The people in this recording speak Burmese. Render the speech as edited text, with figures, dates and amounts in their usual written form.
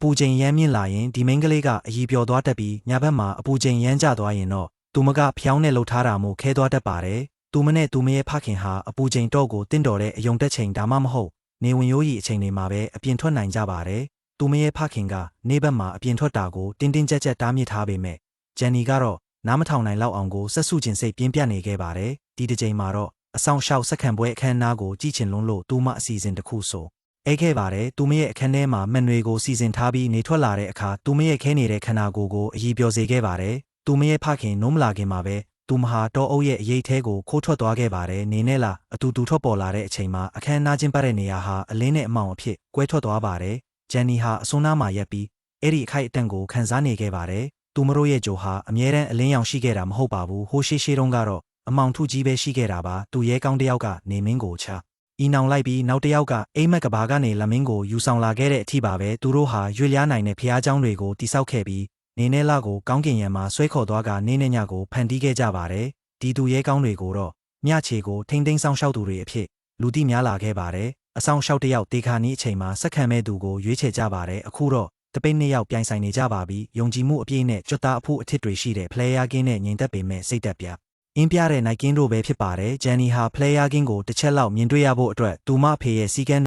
ပူချိန်ရမ်းမြင့်လာရင်ဒီမိန်းကလေးကအရီပျော်သွားတတ်ပြီးညဘက်မှာအပူချိန်ရမ်းကျသွားရင်တော့သူမကဖျောင်းနဲ့လှုပ်ထားတာမို့ခဲသွားတတ်ပါတယ်။သူမနဲ့သူမရဲ့ဖခင်ဟာအပူချိန်တော့ကိုတင့်တော်တဲ့အယုံတက်ချိန်ဒါမှမဟုတ်နေဝင်ရိုးရီအချိန်တွေမှာပဲအပြင်ထွက်နိုင်ကြပါတယ်။သူမရဲ့ဖခင်ကနေဘက်မှာအပြင်ထွက်တာကိုတင်းတင်းကြပ်ကြပ်တားမြစ်ထားပေမဲ့ဂျန်နီကတော့နားမထောင်နိုင်လောက်အောင်ကိုဆက်စုကျင်စိတ်ပြင်းပြနေခဲ့ပါတယ်။ဒီတစ်ချိန်မှာတော့အဆောင်ရှောက်စက္ကန့်ပွဲအခမ်းအနားကိုကြည့်ချင်လွန်းလို့သူမအစီအစဉ်တစ်ခုဆိုအိတ်ခဲ့ပါတယ်သူမရဲ့အခန်းထဲမှာမှန်တွေကိုစီစဉ်ထားပြီးနေထွက်လာတဲ့အခါသူမရဲ့ခဲနေတဲ့ခန္ဓာကိုယ်ကိုအည်ပျော်စေခဲ့ပါတယ်သူမရဲ့ဖခင်နိုးမလာခင်မှာပဲသူမဟာတောအုပ်ရဲ့အရေးထဲကိုခိုးထွက်သွားခဲ့ပါတယ်နေနဲ့လားအတူတူထွက်ပေါ်လာတဲ့အချိန်မှာအခန်းအနားချင်းပတ်တဲ့နေရာဟာအလင်းနဲ့အမောင်အဖြစ်ကွဲထွက်သွားပါတယ်ဂျန်နီဟာအစွန်းနားမှာရက်ပြီးအဲ့ဒီအခိုက်အတန့်ကိုခံစားနေခဲ့ပါတယ်သူမတို့ရဲ့ဂျိုဟာအမြဲတမ်းအလင်းရောင်ရှိခဲ့တာမဟုတ်ပါဘူးဟိုရှိတုန်းကတော့အမောင်ထုကြီးပဲရှိခဲ့တာပါသူရဲကောင်းတယောက်ကနေမင်းကိုချဤနောင်လိုက်ပြီးနောက်တစ်ယောက်ကအိမ်မက်ကဘာကနေလမင်းကိုယူဆောင်လာခဲ့တဲ့အထိပါပဲသူတို့ဟာရွေလျားနိုင်တဲ့ဖျားเจ้าတွေကိုတိဆောက်ခဲ့ပြီးနေနဲ့လကိုကောင်းကင်ယံမှာဆွဲခေါ်သွားကနေနဲ့ညကိုဖန်တီးခဲ့ကြပါတယ်ဒီသူရဲကောင်းတွေကိုတော့မြချေကိုထိမ့်သိမ်းဆောင်ရှောက်သူတွေအဖြစ်လူသိများလာခဲ့ပါတယ်အဆောင်ရှောက်တစ်ယောက်တေခါနီးအချိန်မှာစက္ကန့်မဲ့သူကိုရွေးချယ်ကြပါတယ်အခုတော့တပိတ်နှစ်ယောက်ပြိုင်ဆိုင်နေကြပါပြီယုံကြည်မှုအပြည့်နဲ့ကြွသားအဖို့အထစ်တွေရှိတဲ့ဖလဲယာကင်းနဲ့ငြိမ်သက်ပေမဲ့စိတ်သက်ပြအင်းပြတဲ့နိုင်ကင်းတို့ပဲဖြစ်ပါတယ်ဂျန်နီဟာဖလဲယာကင်းကိုတစ်ချက်လောက်မြင်တွေ့ရဖို့အတွက်သူမအဖေရဲ့စီကန်း